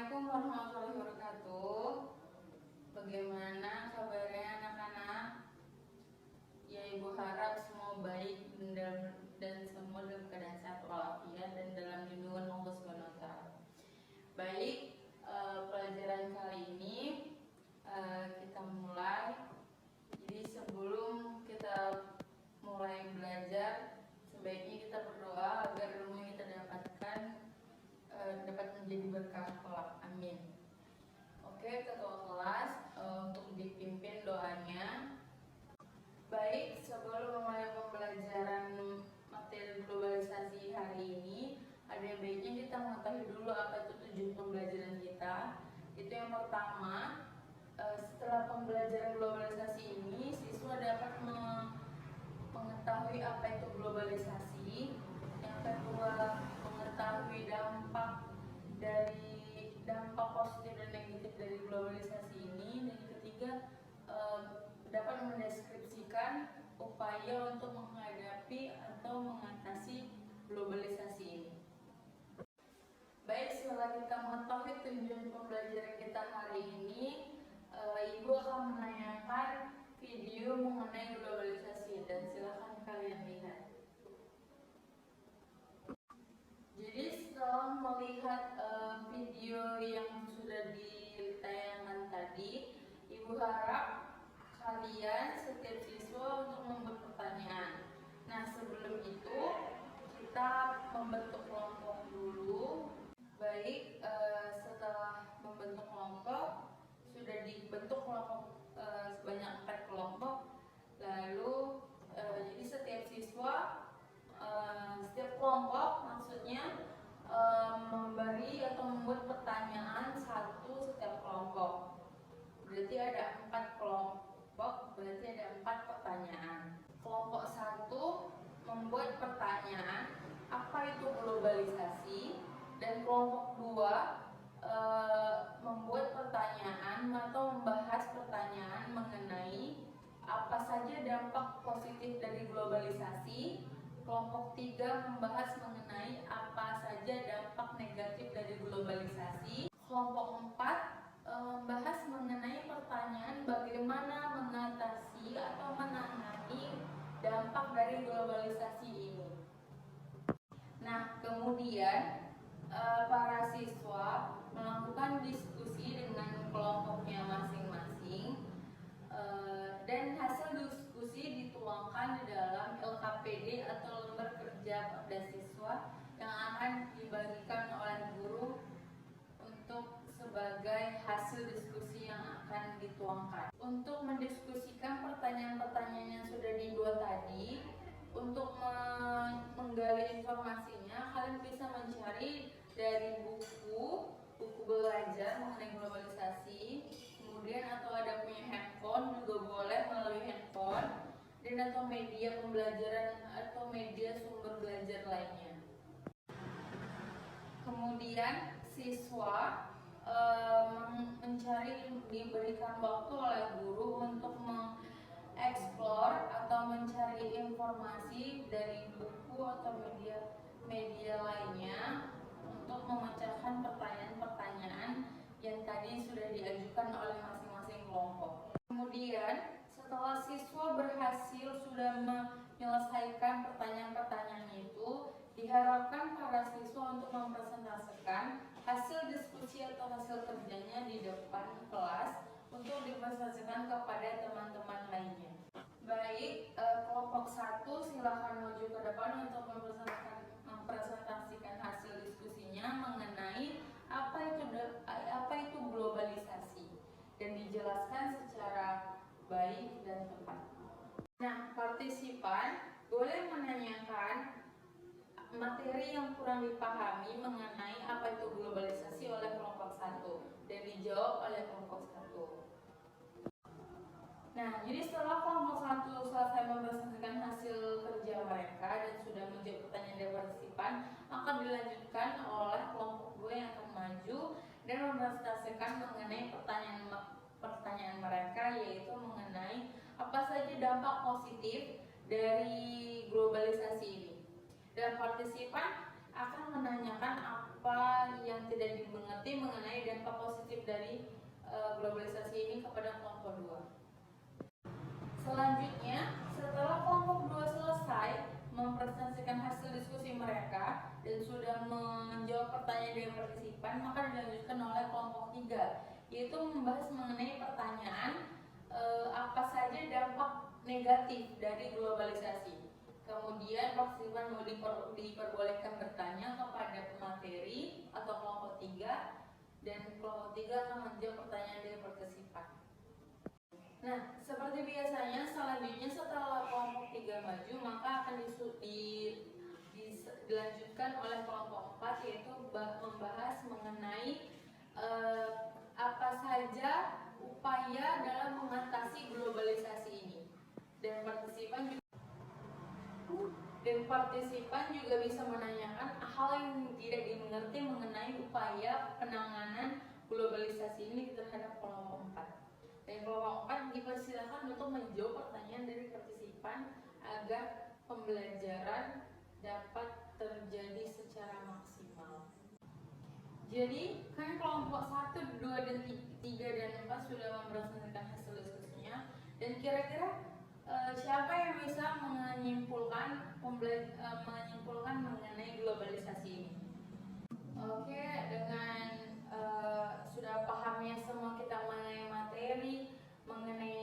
Assalamualaikum warahmatullahi wabarakatuh. Bagaimana kabarnya anak-anak? Ya, Ibu harap semua baik dan semua dalam keadaan sehat walafiat dan dalam lindungan Allah Subhanahu wa taala. Baik, pelajaran kali ini kita mulai. Jadi sebelum kita mulai belajar, sebaiknya kita berdoa agar ilmu yang kita dapatkan dapat menjadi berkah kelak. Amin. Oke, ketua kelas untuk dipimpin doanya. Baik, sebelum memulai pembelajaran materi globalisasi hari ini, ada baiknya kita mengetahui dulu apa itu tujuan pembelajaran kita. Itu yang pertama, setelah pembelajaran globalisasi ini, siswa dapat mengetahui apa itu globalisasi. Yang kedua, mengetahui dampak positif dan negatif dari globalisasi ini. Dan yang ketiga, dapat mendeskripsikan upaya untuk menghadapi atau mengatasi globalisasi ini. Baik, setelah kita mengetahui tujuan pembelajaran kita hari ini, Ibu akan menanyakan video mengenai globalisasi dan silakan kalian lihat. Jadi setelah melihat video yang sudah ditayangkan tadi, Ibu harap kalian setiap siswa untuk membuat pertanyaan. Nah, sebelum itu kita membentuk kelompok dulu. Baik, setelah membentuk kelompok, sudah dibentuk kelompok sebanyak 4 kelompok. Lalu jadi setiap siswa, setiap kelompok maksudnya memberi atau membuat pertanyaan satu setiap kelompok. Berarti ada 4 kelompok, berarti ada 4 pertanyaan. Kelompok 1 membuat pertanyaan apa itu globalisasi, dan kelompok 2 membuat pertanyaan atau membahas pertanyaan mengenai apa saja dampak positif dari globalisasi. Kelompok 3 membahas mengenai apa saja dampak negatif dari globalisasi. Kelompok 4 membahas mengenai pertanyaan bagaimana mengatasi atau menangani dampak dari globalisasi ini. Nah, kemudian para siswa melakukan diskusi dengan kelompoknya masing-masing, dan hasil diskusi dituangkan di dalam LKPD atau lembar kerja pada siswa yang akan dibagikan oleh guru untuk sebagai hasil diskusi yang akan dituangkan. Untuk mendiskusikan pertanyaan-pertanyaan yang sudah dibuat tadi, untuk menggali informasinya, kalian bisa mencari dari buku belajar mengenai globalisasi, kemudian atau ada punya handphone juga boleh melalui handphone, dan atau media pembelajaran atau media sumber belajar lainnya. Kemudian siswa diberikan waktu oleh guru untuk mengeksplor atau mencari informasi dari buku atau media lainnya untuk memecahkan pertanyaan-pertanyaan yang tadi sudah diajukan oleh masing-masing kelompok. Kemudian setelah siswa berhasil sudah menyelesaikan pertanyaan-pertanyaan itu, diharapkan para siswa untuk mempresentasikan hasil diskusi atau hasil kerjanya di depan kelas untuk dipresentasikan kepada teman-teman lainnya. Baik, kelompok 1 silakan maju ke depan untuk mempresentasikan hasil diskusinya mengenai apa itu globalisasi dan dijelaskan secara baik dan tepat. Nah, partisipan boleh menanyakan materi yang kurang dipahami mengenai apa itu globalisasi oleh kelompok 1 dan dijawab oleh kelompok 1. Nah, jadi setelah kelompok 1 selesai mempresentasikan hasil kerja mereka dan sudah menjawab pertanyaan dari partisipan, akan dilanjutkan oleh kelompok 2 yang akan maju dan mempresentasikan mengenai pertanyaan mereka, yaitu mengenai apa saja dampak positif dari globalisasi ini. Dan partisipan akan menanyakan apa yang tidak dimengerti mengenai dan sudah menjawab pertanyaan dari partisipan, maka dilanjutkan oleh kelompok 3, yaitu membahas mengenai pertanyaan apa saja dampak negatif dari globalisasi. Kemudian partisipan mau diperbolehkan bertanya kepada pemateri atau kelompok 3, dan kelompok 3 akan menjawab pertanyaan dari partisipan. Nah, seperti biasanya selanjutnya setelah kelompok 3 maju, maka akan dilanjutkan oleh kelompok 4, yaitu membahas mengenai apa saja upaya dalam mengatasi globalisasi ini. Dan partisipan juga bisa menanyakan hal yang tidak dimengerti mengenai upaya penanganan globalisasi ini terhadap kelompok 4. Dan kelompok 4 dipersilakan untuk menjawab pertanyaan dari partisipan agar pembelajaran dapat terjadi secara maksimal. Jadi, kan kelompok 1, 2, dan 3 dan 4 sudah mempresentasikan hasil diskusinya, dan kira-kira siapa yang bisa menyimpulkan mengenai globalisasi ini? Oke, dengan sudah pahamnya semua kita mengenai materi, mengenai